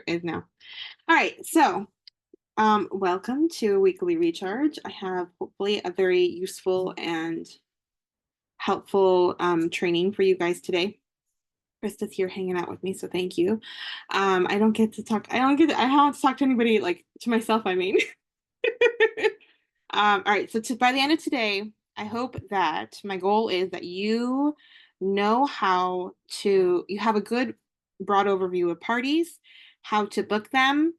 is now. All right, so welcome to Weekly Recharge. I have hopefully a very useful and helpful training for you guys today. Krista's here hanging out with me, so thank you. I don't get to talk, I don't to talk to anybody, like to myself, I mean. All right, so by the end of today, I hope that my goal is that you know you have a good broad overview of parties, how to book them,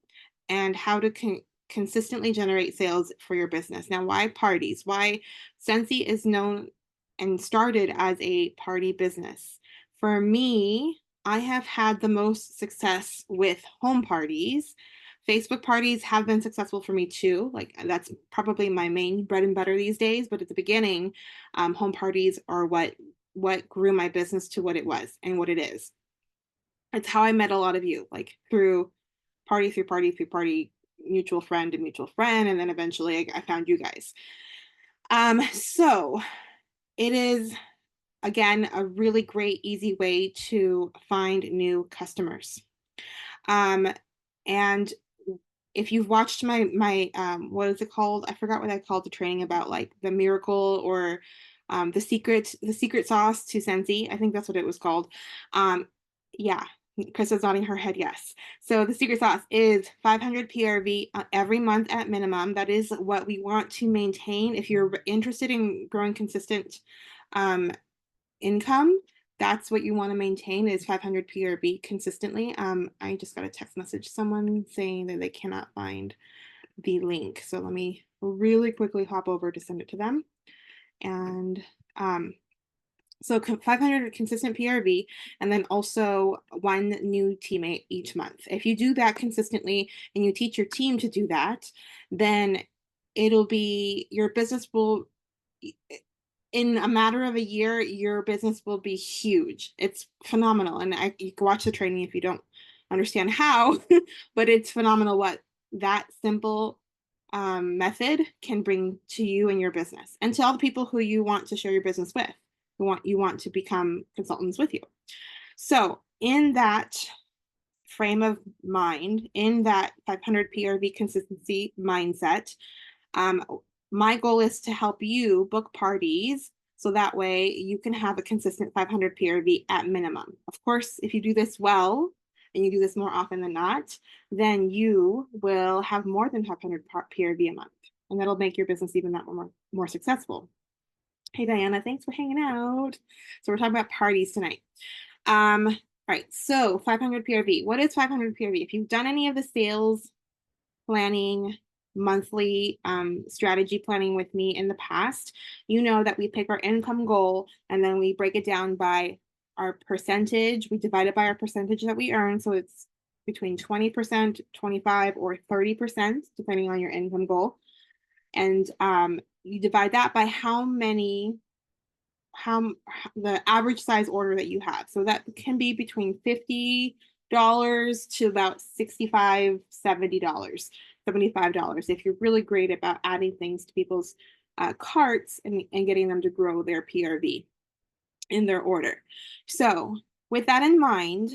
and how to consistently generate sales for your business. Now, why parties? Why Scentsy is known and started as a party business. For me, I have had the most success with home parties. Facebook parties have been successful for me too. Like that's probably my main bread and butter these days. But at the beginning, home parties are what grew my business to what it was and what it is. It's how I met a lot of you, like through party, mutual friend to mutual friend, and then eventually I found you guys. So it is again a really great, easy way to find new customers. And if you've watched my what is it called? I forgot what I called the training about, like the miracle or the secret sauce to Scentsy. I think that's what it was called. Yeah, Krista's nodding her head yes. So the secret sauce is 500 PRV every month at minimum. That is what we want to maintain. If you're interested in growing consistent income, that's what you want to maintain is 500 PRV consistently. I just got a text message, someone saying that they cannot find the link. So let me really quickly hop over to send it to them. And so 500 consistent PRV, and then also one new teammate each month. If you do that consistently and you teach your team to do that, then your business will, in a matter of a year, your business will be huge. It's phenomenal. And you can watch the training if you don't understand how, but it's phenomenal what that simple method can bring to you and your business and to all the people who you want to share your business with, you want to become consultants with you. So in that frame of mind, in that 500 PRV consistency mindset, my goal is to help you book parties so that way you can have a consistent 500 PRV at minimum. Of course, if you do this well and you do this more often than not, then you will have more than 500 PRV a month, and that'll make your business even that more successful. Hey, Diana, thanks for hanging out. So we're talking about parties tonight. All right, so 500 PRV. What is 500 PRV? If you've done any of the sales planning, monthly strategy planning with me in the past, you know that we pick our income goal and then we break it down by our percentage. We divide it by our percentage that we earn. So it's between 20%, 25, or 30%, depending on your income goal. And you divide that by the average size order that you have. So that can be between $50 to about $65, $70, $75 if you're really great about adding things to people's carts and getting them to grow their PRV in their order. So with that in mind,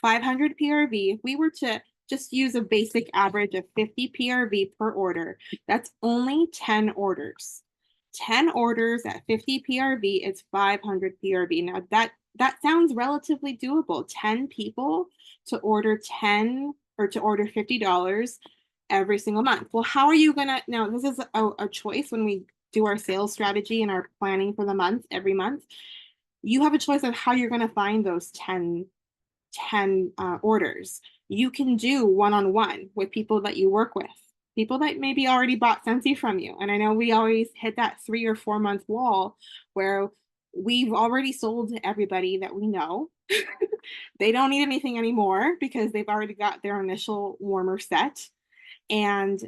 500 PRV, if we were to just use a basic average of 50 PRV per order, that's only 10 orders. 10 orders at 50 PRV is 500 PRV. Now that sounds relatively doable. 10 people to order $50 every single month. Well, how are you gonna, now this is a choice when we do our sales strategy and our planning for the month, every month, you have a choice of how you're gonna find those 10 orders. You can do one-on-one with people that you work with, people that maybe already bought Scentsy from you. And I know we always hit that 3 or 4 month wall where we've already sold to everybody that we know. They don't need anything anymore because they've already got their initial warmer set. And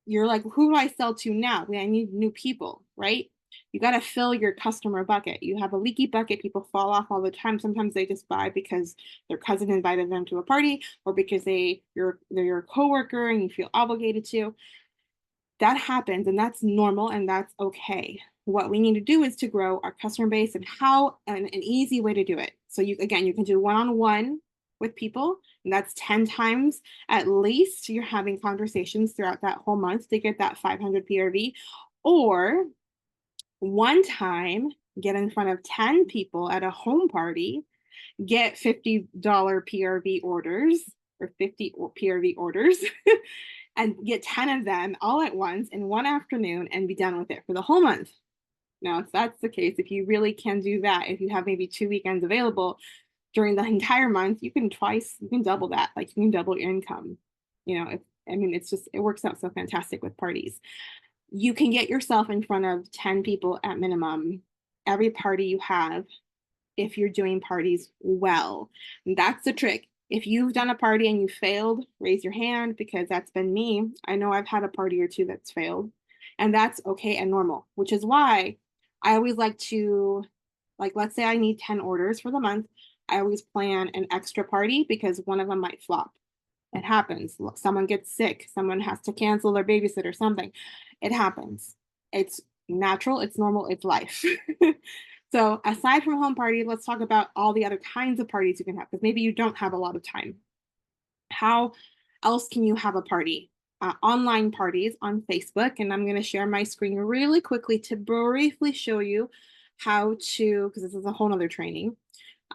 you're like, who do I sell to now? I need new people, right? You got to fill your customer bucket. You have a leaky bucket. People fall off all the time. Sometimes they just buy because their cousin invited them to a party or because they're your coworker and you feel obligated to. That happens and that's normal and that's okay. What we need to do is to grow our customer base, and an easy way to do it. So you can do one-on-one with people. And that's 10 times at least you're having conversations throughout that whole month to get that 500 PRV. Or one time, get in front of 10 people at a home party, get $50 PRV orders or 50 PRV orders and get 10 of them all at once in one afternoon and be done with it for the whole month. Now, if that's the case, if you really can do that, if you have maybe 2 weekends available during the entire month, you can double that. Like you can double your income. It's just, it works out so fantastic with parties. You can get yourself in front of 10 people at minimum every party you have if you're doing parties well. And that's the trick. If you've done a party and you failed, raise your hand, because that's been me. I know I've had a party or two that's failed, and that's okay and normal, which is why I always like to, like, let's say I need 10 orders for the month. I always plan an extra party because one of them might flop. It happens. Someone gets sick. Someone has to cancel their babysitter, something. It happens. It's natural. It's normal. It's life. So aside from home party, let's talk about all the other kinds of parties you can have, because maybe you don't have a lot of time. How else can you have a party? Online parties on Facebook. And I'm going to share my screen really quickly to briefly show you how to, because this is a whole nother training.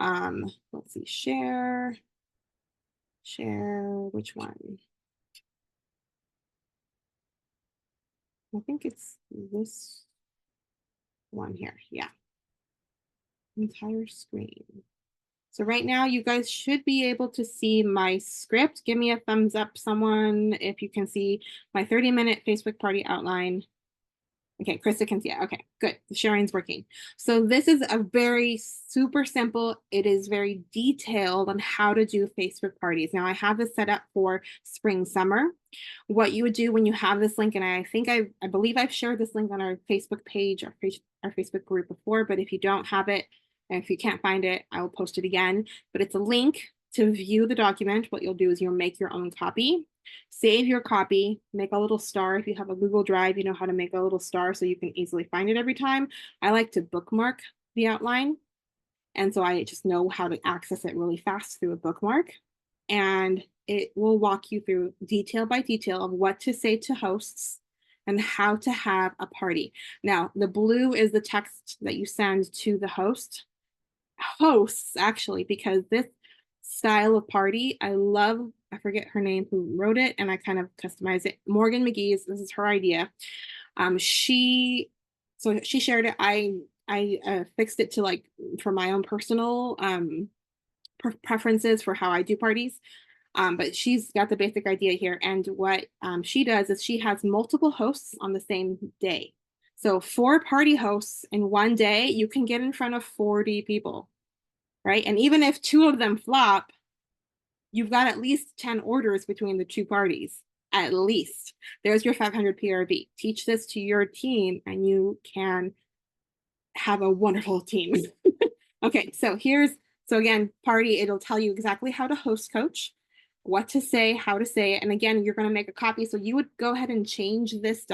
Let's see, share, which one? I think it's this one here. Yeah. Entire screen. So right now you guys should be able to see my script. Give me a thumbs up, someone, if you can see my 30-minute Facebook party outline. Okay, Krista can see it. Okay, good. The sharing's working. So this is a very super simple. It is very detailed on how to do Facebook parties. Now I have this set up for spring, summer. What you would do when you have this link, and I believe I've shared this link on our Facebook page, our Facebook group before, but if you don't have it, and if you can't find it, I will post it again. But it's a link to view the document. What you'll do is you'll make your own copy. Save your copy, make a little star. If you have a Google Drive, you know how to make a little star so you can easily find it every time. I like to bookmark the outline. And so I just know how to access it really fast through a bookmark. And it will walk you through detail by detail of what to say to hosts and how to have a party. Now, the blue is the text that you send to the hosts, actually, because this style of party, I forget her name who wrote it, and I kind of customized it. Morgan McGee's, this is her idea. She shared it. I fixed it to, like, for my own personal preferences for how I do parties. But she's got the basic idea here. And what she does is she has multiple hosts on the same day. So 4 party hosts in one day, you can get in front of 40 people, right? And even if 2 of them flop, you've got at least 10 orders between the 2 parties, at least. There's your 500 PRV. Teach this to your team and you can have a wonderful team. Okay, so again, party, it'll tell you exactly how to host coach, what to say, how to say it. And again, you're going to make a copy. So you would go ahead and change this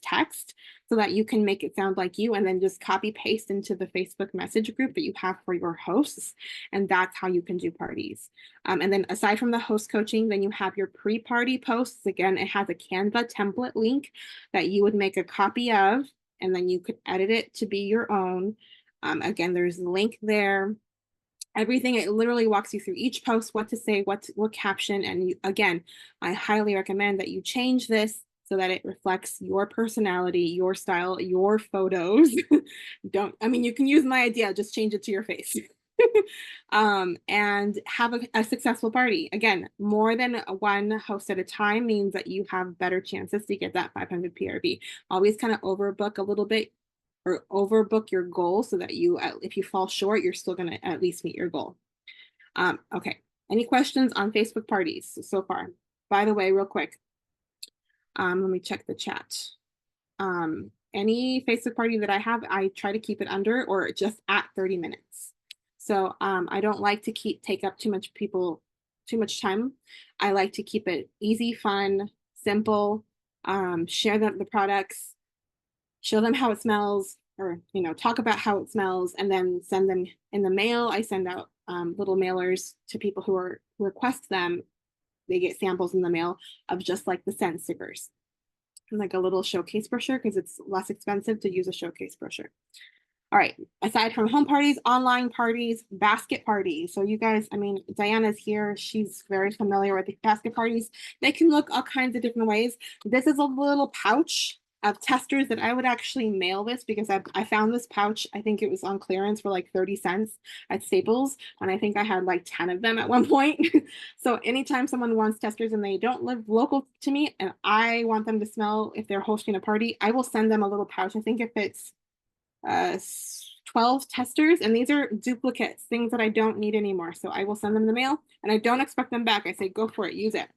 text so that you can make it sound like you, and then just copy paste into the Facebook message group that you have for your hosts. And that's how you can do parties. And then aside from the host coaching, then you have your pre-party posts. Again, it has a Canva template link that you would make a copy of, and then you could edit it to be your own. Again, there's a link there. Everything, it literally walks you through each post, what to say, what caption. And again, I highly recommend that you change this so that it reflects your personality, your style, your photos. You can use my idea, just change it to your face. And have a successful party. Again, more than one host at a time means that you have better chances to get that 500 PRV. Always kind of overbook a little bit, or overbook your goal, so that if you fall short, you're still going to at least meet your goal. Okay. Any questions on Facebook parties so far? By the way, real quick, let me check the chat. Any Facebook party that I have, I try to keep it under or just at 30 minutes. So I don't like to take up too much time. I like to keep it easy, fun, simple, share the products, show them how it smells, or talk about how it smells, and then send them in the mail. I send out little mailers to people who request them. They get samples in the mail of just like the scent stickers and like a little showcase brochure because it's less expensive to use a showcase brochure. All right, aside from home parties, online parties, basket parties. So you guys, I mean, Diana's here. She's very familiar with the basket parties. They can look all kinds of different ways. This is a little pouch of testers that I would actually mail this because I found this pouch. I think it was on clearance for like 30 cents at Staples. And I think I had like 10 of them at one point. So anytime someone wants testers and they don't live local to me and I want them to smell if they're hosting a party, I will send them a little pouch. I think if it's 12 testers, and these are duplicates, things that I don't need anymore. So I will send them the mail and I don't expect them back. I say, go for it, use it.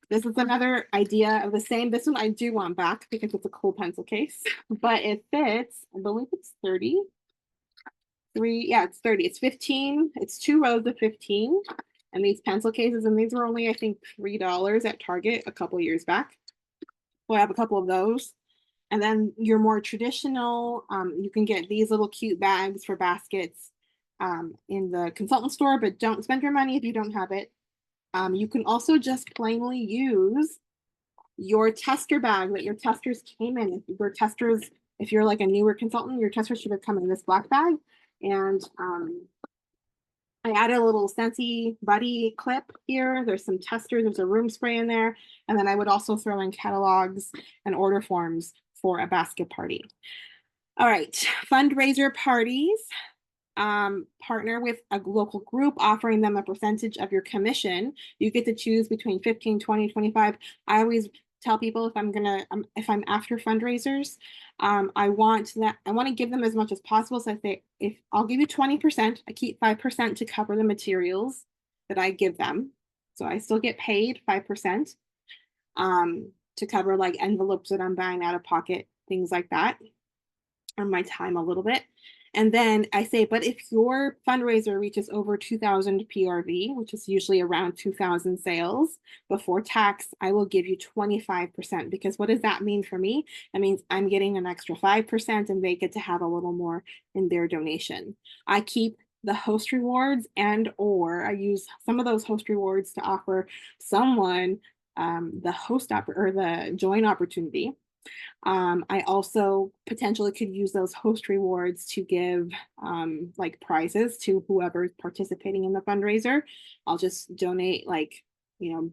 This is another idea of the same. This one I do want back because it's a cool pencil case, but it fits, I believe it's 30. Yeah, it's 30. It's 15. It's 2 rows of 15. And these pencil cases, and these were only, I think, $3 at Target a couple years back. So I have a couple of those. And then your more traditional, you can get these little cute bags for baskets in the consultant store, but don't spend your money if you don't have it. You can also just plainly use your tester bag that your testers came in. If your testers, if you're like a newer consultant, your testers should have come in this black bag. And I added a little Scentsy buddy clip here. There's some testers, there's a room spray in there. And then I would also throw in catalogs and order forms for a basket party. All right, fundraiser parties. Partner with a local group, offering them a percentage of your commission. You get to choose between 15, 20, 25. I always tell people if I'm after fundraisers, I want to give them as much as possible. So I say, if I'll give you 20%, I keep 5% to cover the materials that I give them. So I still get paid 5% to cover like envelopes that I'm buying out of pocket, things like that, or my time a little bit. And then I say, but if your fundraiser reaches over 2,000 PRV, which is usually around 2,000 sales before tax, I will give you 25%. Because what does that mean for me? That means I'm getting an extra 5% and they get to have a little more in their donation. I keep the host rewards or I use some of those host rewards to offer someone the join opportunity. I also potentially could use those host rewards to give like prizes to whoever's participating in the fundraiser. I'll just donate like,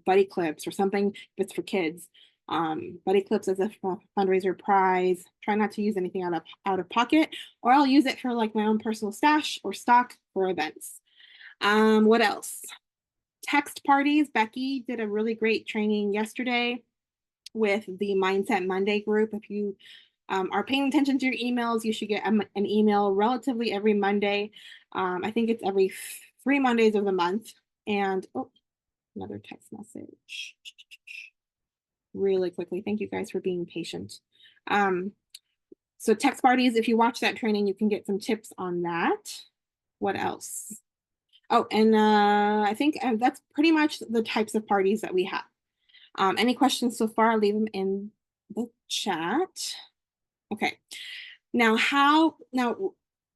buddy clips or something if it's for kids. Buddy clips as a fundraiser prize. Try not to use anything out of pocket, or I'll use it for like my own personal stash or stock for events. What else? Text parties. Becky did a really great training yesterday with the Mindset Monday group. If you are paying attention to your emails, you should get an email relatively every Monday. I think it's every 3 Mondays of the month. And another text message. Really quickly. Thank you guys for being patient. So text parties, if you watch that training, you can get some tips on that. What else? Oh, and I think that's pretty much the types of parties that we have. Any questions so far? I'll leave them in the chat. Okay. Now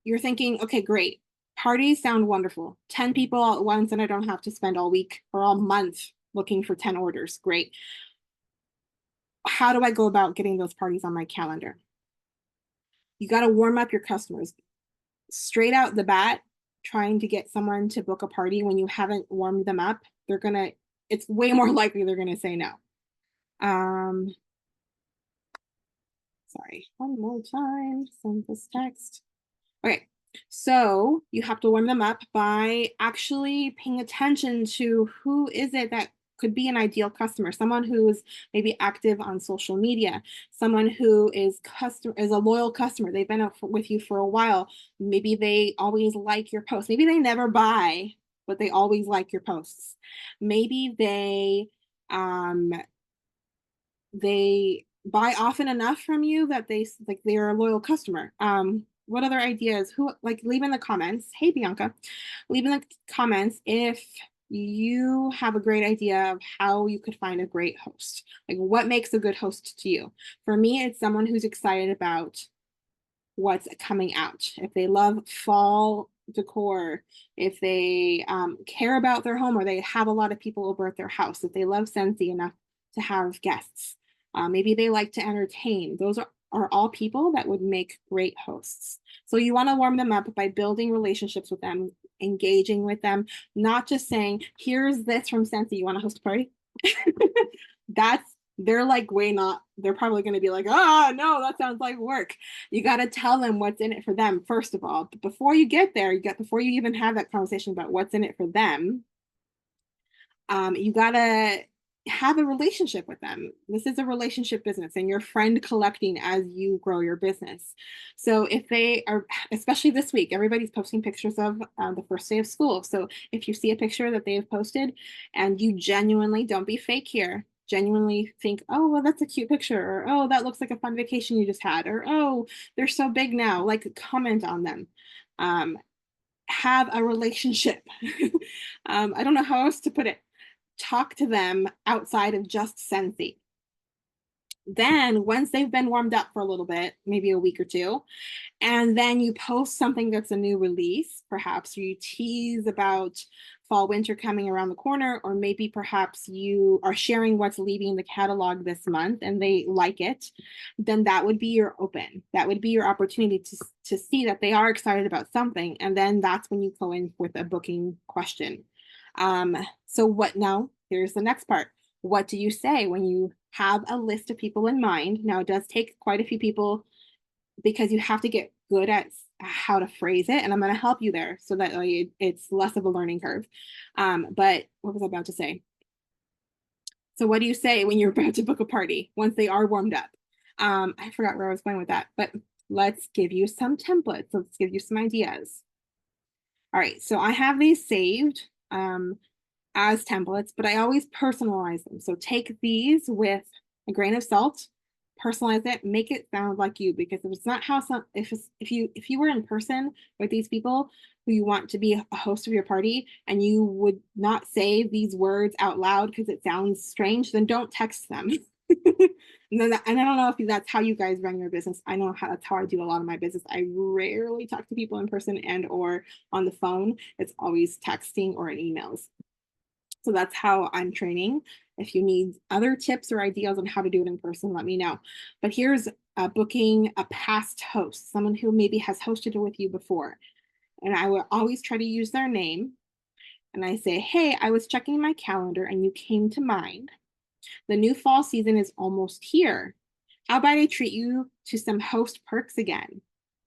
you're thinking, okay, great. Parties sound wonderful. 10 people all at once, and I don't have to spend all week or all month looking for 10 orders. Great. How do I go about getting those parties on my calendar? You got to warm up your customers. Straight out the bat, trying to get someone to book a party when you haven't warmed them up, it's way more likely they're going to say no. Sorry, one more time, send this text. Okay, so you have to warm them up by actually paying attention to who is it that could be an ideal customer, someone who's maybe active on social media, someone who is a loyal customer. They've been with you for a while. Maybe they always like your posts. Maybe they never buy, but they always like your posts. Maybe they buy often enough from you that they're a loyal customer. What other ideas? Leave in the comments. Hey, Bianca, leave in the comments if you have a great idea of how you could find a great host. Like, what makes a good host to you? For me, it's someone who's excited about what's coming out. If they love fall decor, if they care about their home or they have a lot of people over at their house, if they love Scentsy enough to have guests, maybe they like to entertain. Those are all people that would make great hosts. So you want to warm them up by building relationships with them, engaging with them, not just saying, here's this from Scentsy, you want to host a party? That's they're like way not, they're probably going to be like, oh no, that sounds like work. You got to tell them what's in it for them first of all. But before you get there, before you even have that conversation about what's in it for them, you got to have a relationship with them. This is a relationship business and you're friend collecting as you grow your business. So if they are, especially this week, everybody's posting pictures of the first day of school. So if you see a picture that they've posted and you genuinely, don't be fake here, genuinely think, oh, well, that's a cute picture, or oh, that looks like a fun vacation you just had, or oh, they're so big now, like comment on them. Have a relationship. I don't know how else to put it. Talk to them outside of just Scentsy. Then once they've been warmed up for a little bit, maybe a week or two, and then you post something that's a new release, perhaps you tease about fall winter coming around the corner, or maybe perhaps you are sharing what's leaving the catalog this month and they like it, then that would be your open. That would be your opportunity to see that they are excited about something. And then that's when you go in with a booking question. So what now? Here's the next part. What do you say when you have a list of people in mind? Now, it does take quite a few people because you have to get good at how to phrase it. And I'm going to help you there so that it's less of a learning curve. But what was I about to say? So what do you say when you're about to book a party once they are warmed up? I forgot where I was going with that, but let's give you some templates. Let's give you some ideas. All right, so I have these saved as templates, but I always personalize them. So take these with a grain of salt, personalize it, make it sound like you, because if it's not how some, if you were in person with these people who you want to be a host of your party and you would not say these words out loud because it sounds strange, then don't text them. And I don't know if that's how you guys run your business. I know that's how I do a lot of my business. I rarely talk to people in person and or on the phone. It's always texting or in emails. So that's how I'm training. If you need other tips or ideas on how to do it in person, let me know. But here's booking a past host, someone who maybe has hosted it with you before. And I will always try to use their name. And I say, hey, I was checking my calendar and you came to mind. The new fall season is almost here. How about I treat you to some host perks again?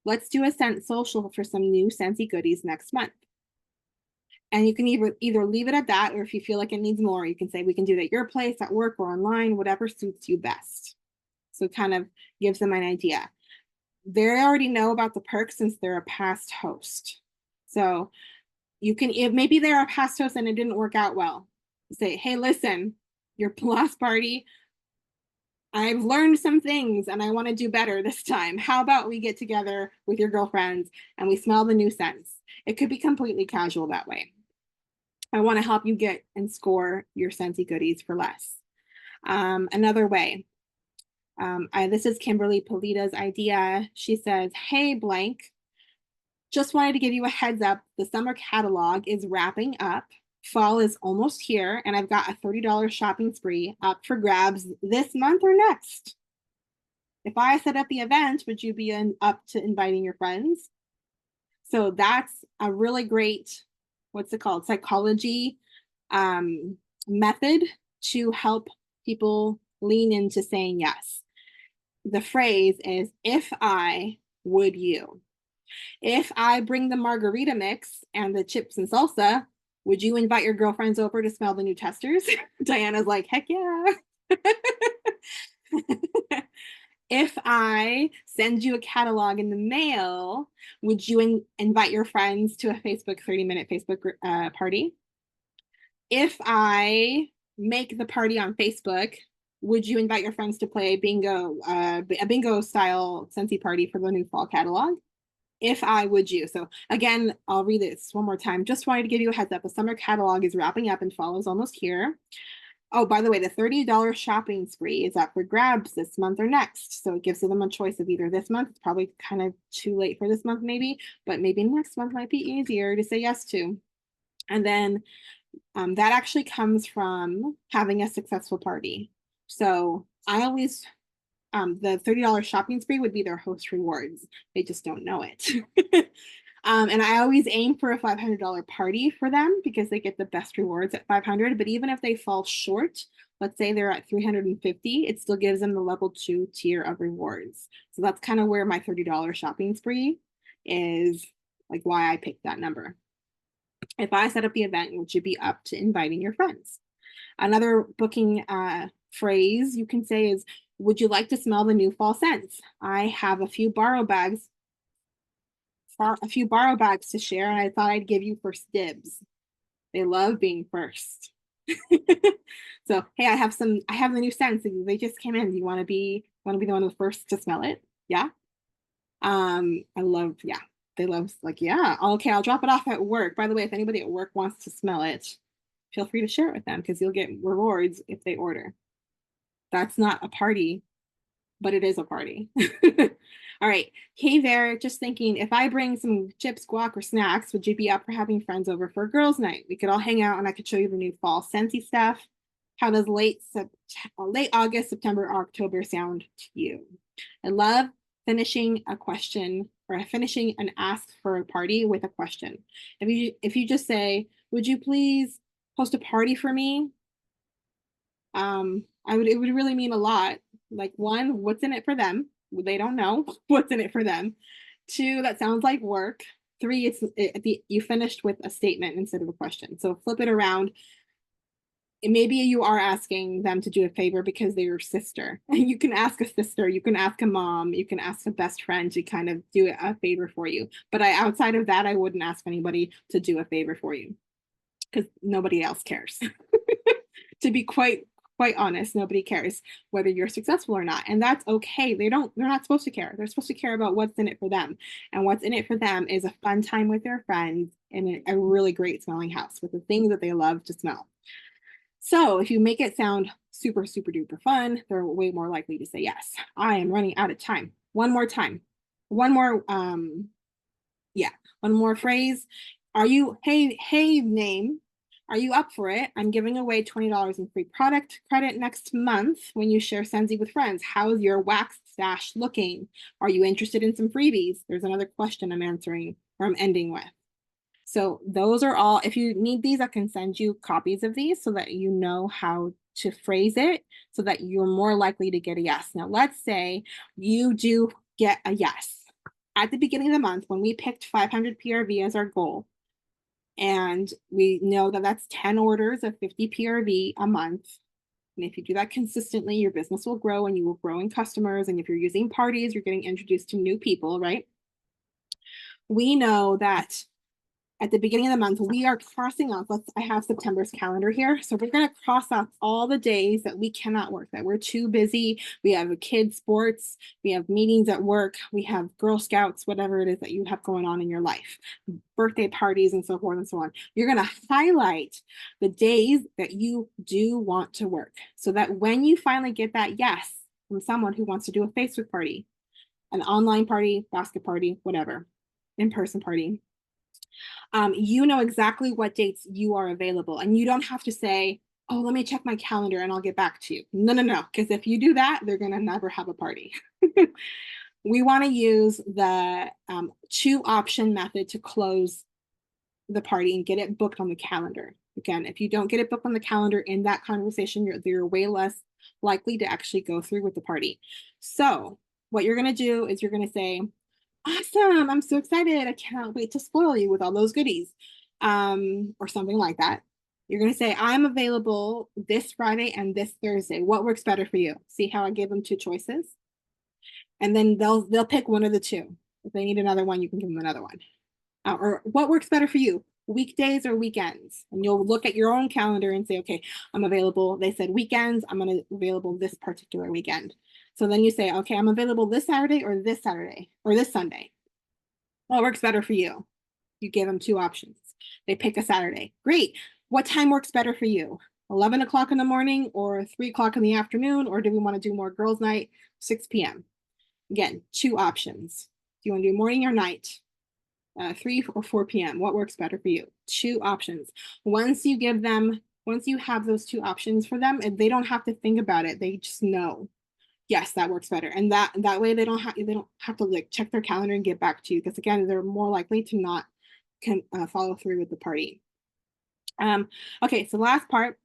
Let's do a Scent social for some new Scentsy goodies next month. And you can either leave it at that, or if you feel like it needs more, you can say we can do it at your place, at work, or online, whatever suits you best. So it kind of gives them an idea. They already know about the perks since they're a past host. So you can, if maybe they're a past host and it didn't work out well, say, hey, listen, your last party, I've learned some things and I want to do better this time. How about we get together with your girlfriends and we smell the new scents? It could be completely casual that way. I want to help you get and score your Scentsy goodies for less. Another way, this is Kimberly Polita's idea. She says, hey, blank, just wanted to give you a heads up. The summer catalog is wrapping up. Fall is almost here, and I've got a $30 shopping spree up for grabs this month or next. If I set up the event, would you be up to inviting your friends? So that's a really great, what's it called, psychology method to help people lean into saying yes. The phrase is, if I, would you? If I bring the margarita mix and the chips and salsa, would you invite your girlfriends over to smell the new testers? Diana's like, heck yeah. If I send you a catalog in the mail, would you invite your friends to a 30-minute Facebook party? If I make the party on Facebook, would you invite your friends to play bingo, a bingo style Scentsy party for the new fall catalog? If I, would you? So again, I'll read this one more time. Just wanted to give you a heads up. The summer catalog is wrapping up and fall is almost here. Oh, by the way, the $30 shopping spree is up for grabs this month or next. So it gives them a choice of either this month, it's probably kind of too late for this month maybe, but maybe next month might be easier to say yes to. And then that actually comes from having a successful party. So I always, the $30 shopping spree would be their host rewards. They just don't know it. And I always aim for a $500 party for them because they get the best rewards at 500. But even if they fall short, let's say they're at 350, it still gives them the level 2 tier of rewards. So that's kind of where my $30 shopping spree is, like why I picked that number. If I set up the event, would you be up to inviting your friends? Another booking phrase you can say is, would you like to smell the new fall scents? I have a few borrow bags to share, and I thought I'd give you first dibs. They love being first. So, hey, I have the new scents. They just came in. Do you want to be the one of the first to smell it? Yeah. Yeah. They love like, yeah, okay, I'll drop it off at work. By the way, if anybody at work wants to smell it, feel free to share it with them because you'll get rewards if they order. That's not a party, but it is a party. All right. Hey there, just thinking, if I bring some chips, guac, or snacks, would you be up for having friends over for a girls' night? We could all hang out and I could show you the new fall scentsy stuff. How does late August, September, October sound to you? I love finishing a question or finishing an ask for a party with a question. If you just say, would you please host a party for me? It would really mean a lot. Like, one, what's in it for them? They don't know what's in it for them. Two, that sounds like work. Three, you finished with a statement instead of a question. So flip it around. Maybe you are asking them to do a favor because they're your sister. You can ask a sister, you can ask a mom, you can ask a best friend to kind of do a favor for you. But outside of that, I wouldn't ask anybody to do a favor for you because nobody else cares. To be quite honest, nobody cares whether you're successful or not, and that's okay. They're not supposed to care. They're supposed to care about what's in it for them, and what's in it for them is a fun time with their friends in a really great smelling house with the things that they love to smell. So if you make it sound super, super duper fun, they're way more likely to say yes. I am running out of time. One more time. One more, one more phrase. Hey, name, are you up for it? I'm giving away $20 in free product credit next month when you share Sensi with friends. How's your wax stash looking? Are you interested in some freebies? There's another question I'm answering or I'm ending with. So those are all, if you need these, I can send you copies of these so that you know how to phrase it so that you're more likely to get a yes. Now, let's say you do get a yes. At the beginning of the month, when we picked 500 PRV as our goal, and we know that that's 10 orders of 50 PRV a month. And if you do that consistently, your business will grow and you will grow in customers. And if you're using parties, you're getting introduced to new people, right? We know that at the beginning of the month, we are crossing off, I have September's calendar here. So we're going to cross off all the days that we cannot work, that we're too busy. We have kids' sports, we have meetings at work, we have Girl Scouts, whatever it is that you have going on in your life, birthday parties and so forth and so on. You're going to highlight the days that you do want to work so that when you finally get that yes from someone who wants to do a Facebook party, an online party, basket party, whatever, in-person party, you know exactly what dates you are available. And you don't have to say, oh, let me check my calendar and I'll get back to you. No. Because if you do that, they're going to never have a party. We want to use the 2-option method to close the party and get it booked on the calendar. Again, if you don't get it booked on the calendar in that conversation, you're way less likely to actually go through with the party. So what you're going to do is you're going to say, awesome, I'm so excited, I cannot wait to spoil you with all those goodies, or something like that. You're going to say, I'm available this Friday and this Thursday. What works better for you? See how I gave them 2 choices? And then they'll pick one of the 2. If they need another one, you can give them another one. Or what works better for you, weekdays or weekends? And you'll look at your own calendar and say, okay, I'm available. They said weekends, I'm available this particular weekend. So then you say, okay, I'm available this Saturday or this Sunday. What works better for you? You give them 2 options. They pick a Saturday. Great. What time works better for you? 11 o'clock in the morning or 3 o'clock in the afternoon? Or do we want to do more girls' night, 6 p.m.? Again, 2 options. Do you want to do morning or night? 3 or 4 p.m. What works better for you? 2 options. Once you have those 2 options for them, and they don't have to think about it, they just know, yes, that works better. And that way they don't have to like check their calendar and get back to you, because again, they're more likely to not follow through with the party. Okay, so last part.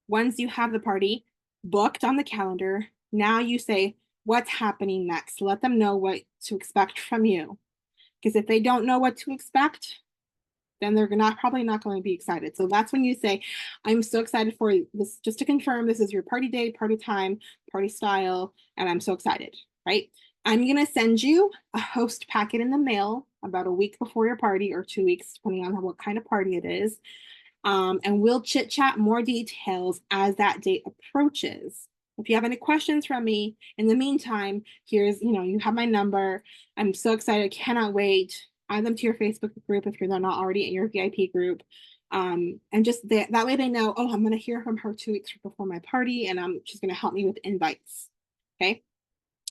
Once you have the party booked on the calendar, now you say what's happening next. Let them know what to expect from you. Because if they don't know what to expect, then they're probably not going to be excited. So that's when you say, I'm so excited for this, just to confirm this is your party day, party time, party style, and I'm so excited, right? I'm going to send you a host packet in the mail about a week before your party, or 2 weeks, depending on what kind of party it is. And we'll chit chat more details as that date approaches. If you have any questions from me, in the meantime, here's, you have my number. I'm so excited, cannot wait. Add them to your Facebook group if you're not already in your VIP group. And just that way they know, oh, I'm going to hear from her 2 weeks before my party, and she's going to help me with invites. Okay.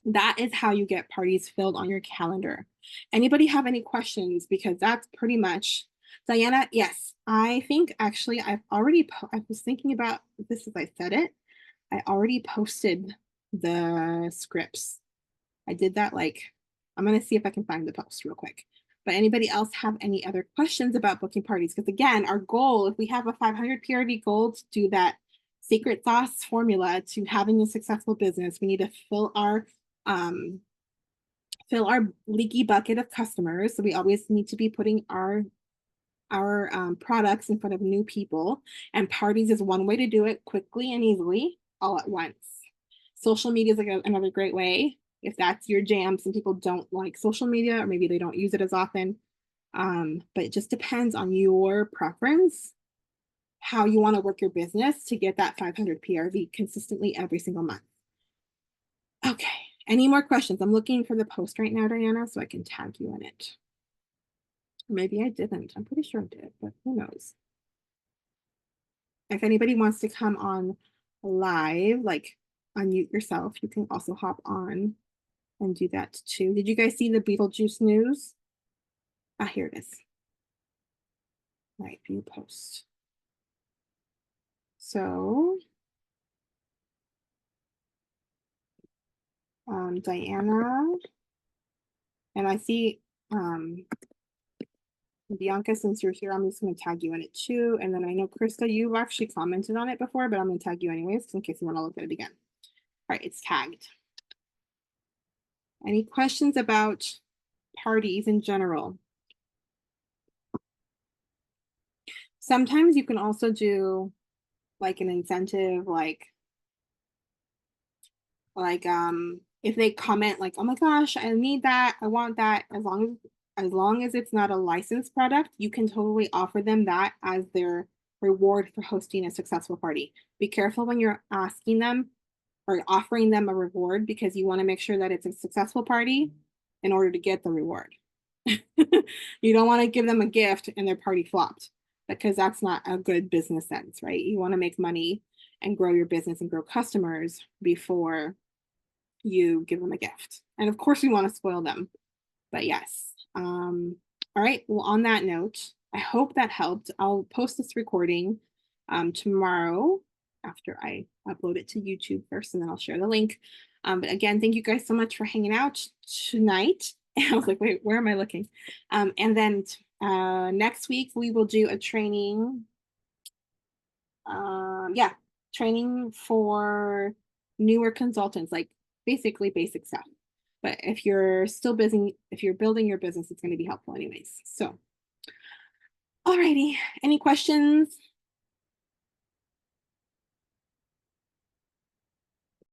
That is how you get parties filled on your calendar. Anybody have any questions? Because that's pretty much, Diana, yes, I think actually I was thinking about this as I said it. I already posted the scripts. I did that I'm going to see if I can find the post real quick. But anybody else have any other questions about booking parties? Because again, our goal, if we have a 500 PRV goal to do that secret sauce formula to having a successful business, we need to fill our leaky bucket of customers. So we always need to be putting our products in front of new people, and parties is one way to do it quickly and easily all at once. Social media is another great way if that's your jam. Some people don't like social media, or maybe they don't use it as often, but it just depends on your preference, how you want to work your business to get that 500 PRV consistently every single month. Okay, any more questions? I'm looking for the post right now, Diana, so I can tag you in it. Maybe I didn't. I'm pretty sure I did, but who knows? If anybody wants to come on live, like unmute yourself, you can also hop on and do that too. Did you guys see the Beetlejuice news? Ah, here it is. All right, view post. So, Diana, and I see Bianca, since you're here, I'm just going to tag you in it too. And then I know, Krista, you've actually commented on it before, but I'm going to tag you anyways, in case you want to look at it again. All right, it's tagged. Any questions about parties in general? Sometimes you can also do like an incentive, if they comment like, oh my gosh, I need that, I want that, as long as it's not a licensed product, you can totally offer them that as their reward for hosting a successful party. Be careful when you're asking them or offering them a reward, because you want to make sure that it's a successful party in order to get the reward. You don't want to give them a gift and their party flopped, because that's not a good business sense, right? You want to make money and grow your business and grow customers before you give them a gift. And of course, we want to spoil them. But yes. All right. Well, on that note, I hope that helped. I'll post this recording tomorrow after I upload it to YouTube first, and then I'll share the link. But again, thank you guys so much for hanging out tonight. I was like, wait, where am I looking? And then next week we will do a training. Training for newer consultants, like basically basic stuff. But if you're still busy, if you're building your business, it's going to be helpful anyways. So, alrighty, any questions?